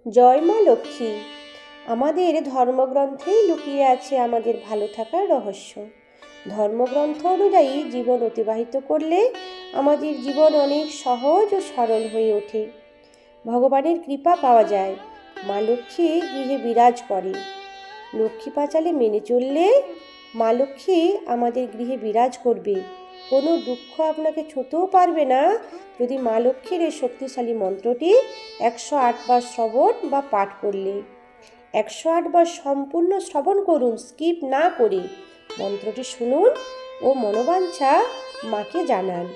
জয় মা লক্ষ্মী। আমাদের ধর্মগ্রন্থেই লুকিয়ে আছে আমাদের ভালো থাকার রহস্য। ধর্মগ্রন্থ অনুযায়ী জীবন অতিবাহিত করলে আমাদের জীবন অনেক সহজ ও সরল হয়ে ওঠে। ভগবানের কৃপা পাওয়া যায়। মা লক্ষ্মী গৃহে বিরাজ করে। লক্ষ্মী পাঁচালী মেনে চললে মা লক্ষ্মী আমাদের গৃহে বিরাজ করবে। কোনো দুঃখ আপনাকে ছুঁতেও পারবে না যদি মা লক্ষ্মীর এই শক্তিশালী মন্ত্রটি 108 বার শ্রবণ বা পাঠ করলে। 108 বার সম্পূর্ণ শ্রবণ করুন, স্কিপ না করে। মন্ত্রটি শুনুন ও মনোবাঞ্ছা মাকে জানান।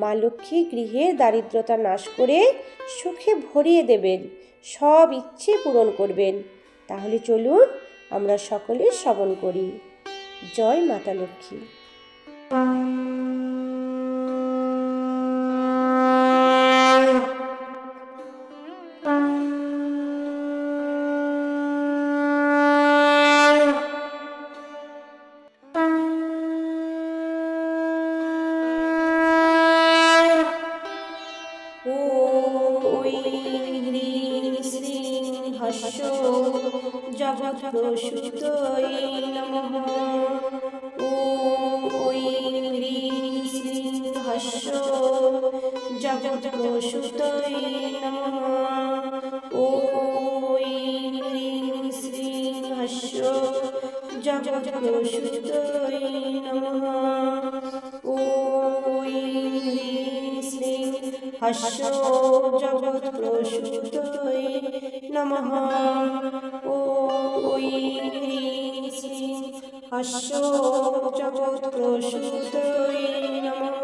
মা লক্ষ্মী গৃহের দারিদ্রতা নাশ করে সুখে ভরিয়ে দেবেন, সব ইচ্ছে পূরণ করবেন। তাহলে চলুন আমরা সকলে শ্রবণ করি। জয় মাতা লক্ষ্মী। জগৎ প্রসূতয়ে নমঃ। ওম ঐং হ্রিং শ্রীং হস্য জগৎ প্রসূতয়ে নমঃ। ওম ঐং হ্রিং শ্রীং হস্য জগৎ প্রসূতয়ে নমঃ। ওম ঐং হ্রিং শ্রীং হস্য জগৎ প্রসূতয়ে নমঃ। ওম ঐং হ্রিং শ্রীং হস্য জগৎ প্রসূতয়ে নমঃ।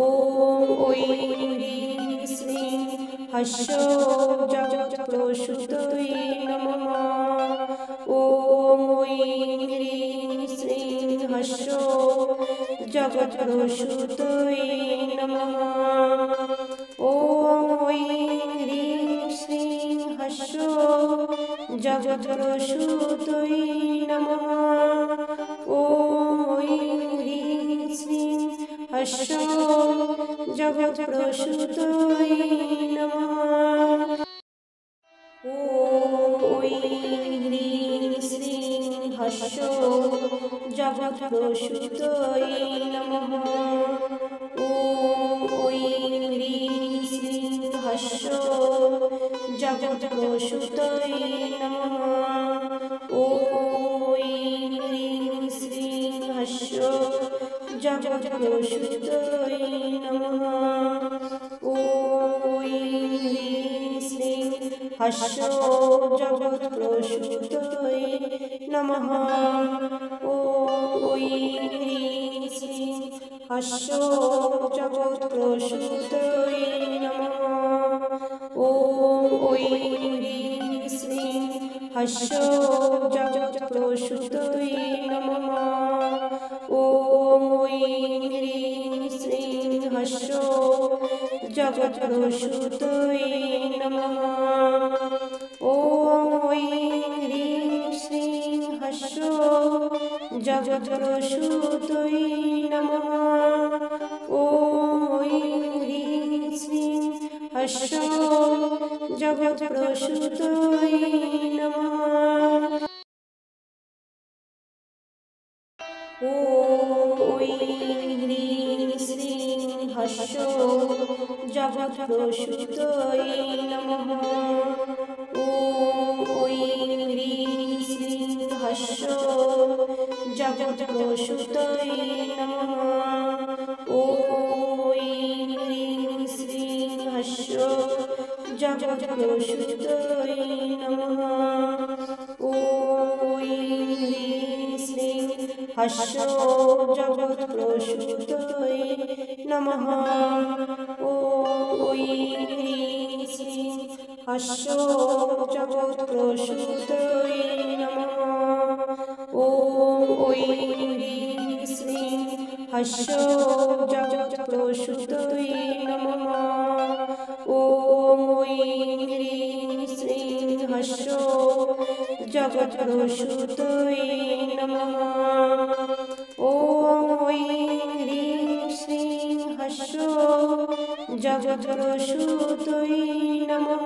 ওম ঐং হ্রিং শ্রীং হস্য জগৎ প্রসূতয়ে নমঃ। ওম ঐং হ্রিং শ্রীং হস্য জগৎ প্রসূতয়ে নমঃ। ওম ঐং হ্রিং শ্রীং হস্য জগৎ প্রসূতয়ে নমঃ। ওম ঐং হ্রিং শ্রীং হস্য জগৎ প্রসূতয়ে নমঃ। ওম ঐং হ্রিং শ্রীং হস্য জগৎ প্রসূতয়ে নমঃ। ওম ঐং হ্রিং শ্রীং হস্য জগৎ প্রসূতয়ে নমঃ। ওম ঐং হ্রিং শ্রীং হস্য জগৎ প্রসূতয়ে নমঃ। ওম ঐং হ্রিং শ্রীং হস্য জগৎ প্রসূতয়ে নমঃ। ওম ঐং হ্রিং শ্রীং হস্য জগৎ প্রসূতয়ে নমঃ। ওম ঐং হ্রিং শ্রীং হস্য জগৎ প্রসূতয়ে নমঃ। ওম ঐং হ্রিং শ্রীং হস্য জগৎ প্রসূতয়ে নমঃ। ওম ঐং হ্রিং শ্রীং হস্য জগৎ প্রসূতয়ে নমঃ। ওম ঐং হ্রিং শ্রীং হস্য জগৎ প্রসূতয়ে নমঃ। ওম ঐং হ্রিং শ্রীং হস্য জগৎ প্রসূতয়ে নমঃ। ওম ঐং হ্রিং শ্রীং হস্য জগৎ প্রসূতয়ে নমঃ। ওম ঐং হ্রিং শ্রীং হস্য জগৎ প্রসূতয়ে নমঃ। ওম ঐং হ্রিং শ্রীং হস্য জগৎ প্রসূতয়ে নমঃ। ওম ঐং হ্রিং শ্রীং হস্য জগৎ প্রসূতয়ে নমঃ। ওম ঐং হ্রিং শ্রীং হস্য জগৎ প্রসূতয়ে নমঃ। ওম ঐং হ্রিং শ্রীং হস্য জগৎ প্রসূতয়ে নমঃ। ওম ঐং হ্রিং শ্রীং হস্য জগৎ প্রসূতয়ে নমঃ।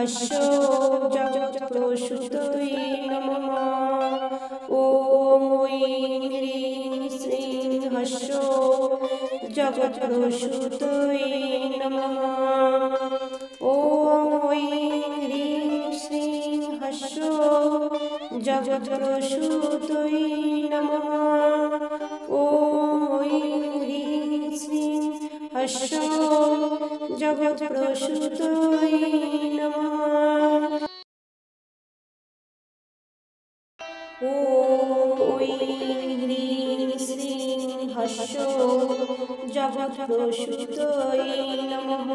হস্য জগৎপ্রসূতয়ে নমঃ। ওম ঐং হ্রিং শ্রীং হস্য জগৎপ্রসূতয়ে নমঃ। ওম ঐং হ্রিং শ্রীং হস্য জগৎপ্রসূতয়ে নমঃ। ওম ঐং হ্রিং শ্রীং হস্য জগৎপ্রসূতয়ে নমঃ। ওম ঐং হ্রিং শ্রীং হস্য জগৎপ্রসূতয়ে নমঃ।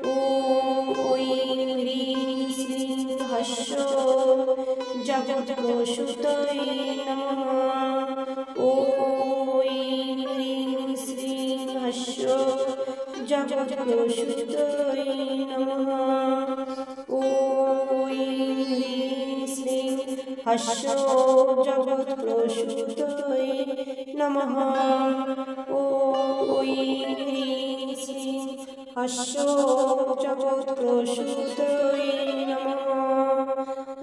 ওম ঐং হ্রিং শ্রীং হস্য জগৎপ্রসূতয়ে নমঃ। ওম ঐং হ্রিং শ্রীং হস্য জগৎপ্রসূতয়ে নমঃ। ওম ঐং হ্রিং শ্রীং হস্য জগৎপ্রসূতয়ে নমঃ। ওম ঐং হ্রিং শ্রীং হস্য জগৎপ্রসূতয়ে নমঃ।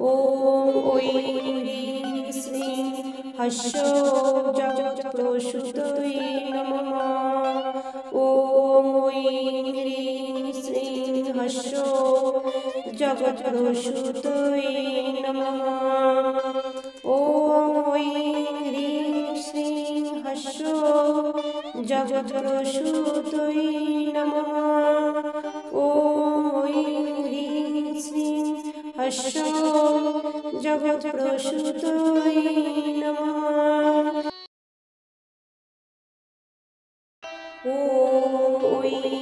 ওম ঐং হ্রিং শ্রীং হস্য জগৎপ্রসূতয়ে নমঃ। ওম ঐং হ্রিং শ্রীং হস্য জগৎপ্রসূতয়ে নমঃ। ওম ঐং হ্রিং শ্রীং হস্য জগৎপ্রসূতয়ে নমঃ। ওম ঐং হ্রিং শ্রীং হস্য জগৎপ্রসূতয়ে নমঃ। ওম ঐং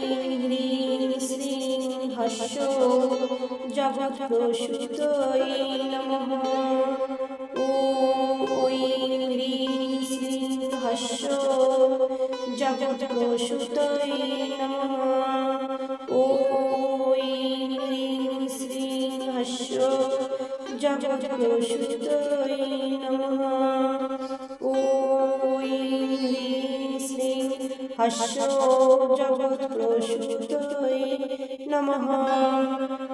হ্রিং শ্রীং হস্য জগৎপ্রসূতয়ে নমঃ। ওম ঐং হ্রিং শ্রীং হস্য জগৎপ্রসূতয়ে নমঃ। ওম ঐং হ্রিং শ্রীং হস্য জগৎপ্রসূতয়ে নমঃ। ওম ঐং হ্রিং শ্রীং হস্য জগৎপ্রসূতয়ে নমঃ।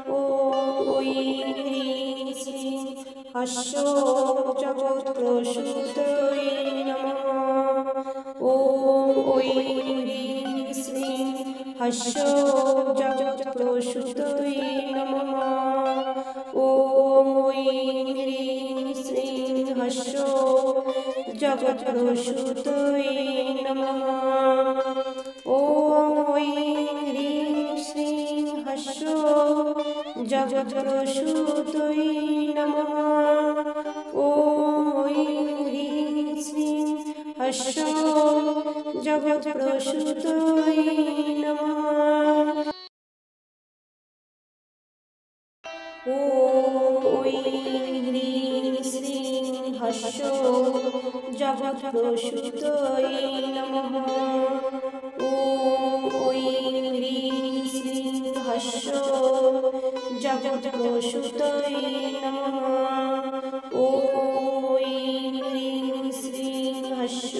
ওম ঐং হ্রিং শ্রীং হস্য জগৎপ্রসূতয়ে নমঃ। ওম ঐং হ্রিং শ্রীং হস্য জগৎপ্রসূতয়ে নমঃ। ওম ঐং হ্রিং শ্রীং হস্য জগৎপ্রসূতয়ে নমঃ। ওম ঐং হ্রিং শ্রীং হস্য জগৎপ্রসূতয়ে নমঃ। ওম ঐং হ্রিং শ্রীং হস্য জগৎপ্রসূতয়ে নমঃ। ওম ঐং হ্রিং শ্রীং হস্য জগৎপ্রসূতয়ে নমঃ। ওম ঐং হ্রিং শ্রীং হস্য জগৎপ্রসূতয়ে নমঃ। ওম ঐং হ্রিং শ্রীং হস্য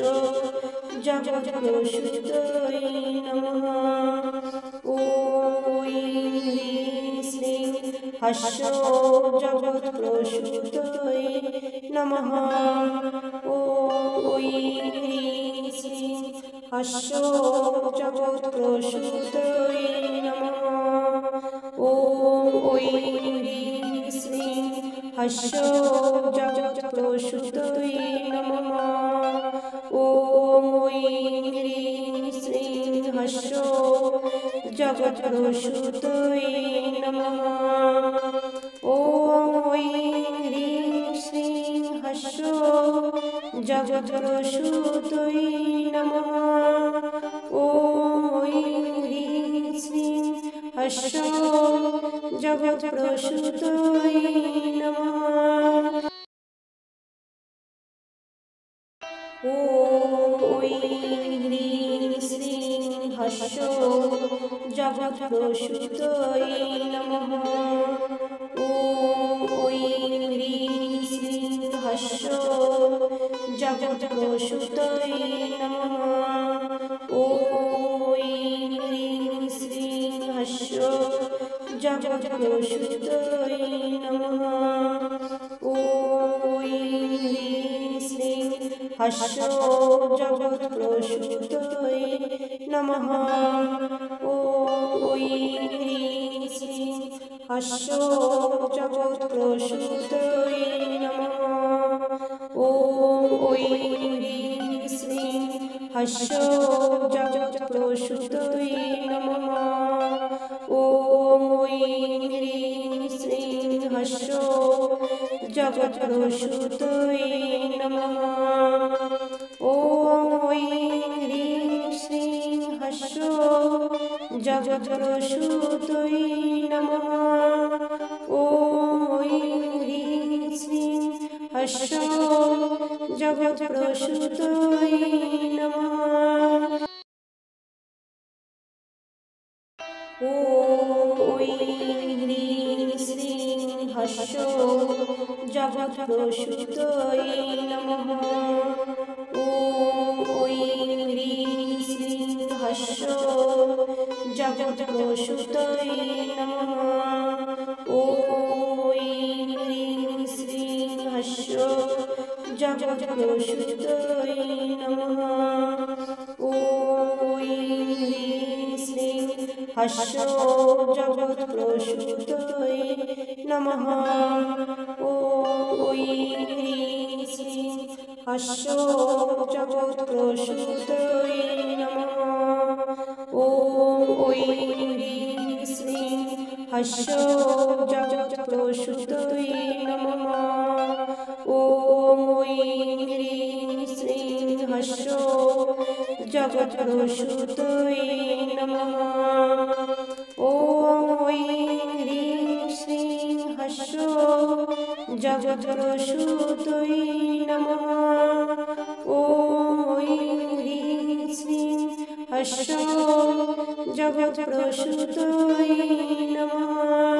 জগৎপ্রসূতয়ে নমঃ। ওম ঐং হ্রিং শ্রীং হস্য জগৎপ্রসূতয়ে নমঃ। ওম ঐং হ্রিং শ্রীং হস্য জগৎপ্রসূতয়ে নমঃ। ওম ঐং হ্রিং শ্রীং হস্য জগৎপ্রসূতয়ে নমঃ। ওম ঐং হ্রিং শ্রীং হস্য জগৎপ্রসূতয়ে নমঃ। ওম ঐং হ্রিং শ্রীং হস্য জগৎপ্রসূতয়ে নমঃ। ওম ঐং হ্রিং শ্রীং হস্য জগৎপ্রসূতয়ে নমঃ। ওম ঐং হ্রিং শ্রীং হস্য জগৎপ্রসূতয়ে নমঃ। ওম ঐং হ্রিং শ্রীং হস্য জগৎপ্রসূতয়ে নমঃ। ওম ঐং হ্রিং শ্রীং হস্য জগৎপ্রসূতয়ে নমঃ। ॐ ह्रीं श्रीं हर्षो जगत्प्रसूतये नमः। ॐ ह्रीं श्रीं हर्षो जगत्प्रसूतये नमः। ॐ ह्रीं श्रीं हर्षो जगत्प्रसूतये नमः। ॐ ह्रीं श्रीं हर्षो जगत्प्रसूतये नमः। ॐ ह्रीं श्रीं हर्षो जगत्प्रसूतये नमः। ॐ ह्रीं श्रीं हर्षो जगत्प्रसूतये नमः। ॐ ह्रीं श्रीं हर्षो जगत्प्रसूतये नमः। ॐ ह्रीं श्रीं हर्षो जगत्प्रसूतये नमः। ॐ ह्रीं श्रीं हर्षो जगत्प्रसूतये नमः। ॐ ह्रीं श्रीं हर्षो जगत्प्रसूतये नमः। ॐ ह्रीं श्रीं हर्षो जगत्प्रसूतये नमः। ॐ ह्रीं श्रीं हर्षो जगत्प्रसूतये नमः। ॐ ह्रीं श्रीं हर्षो जगत्प्रसूतये नमः। ॐ ह्रीं श्रीं हर्षो जगत्प्रसूतये नमः। ॐ ह्रीं श्रीं हर्षो जगत्प्रसूतये नमः।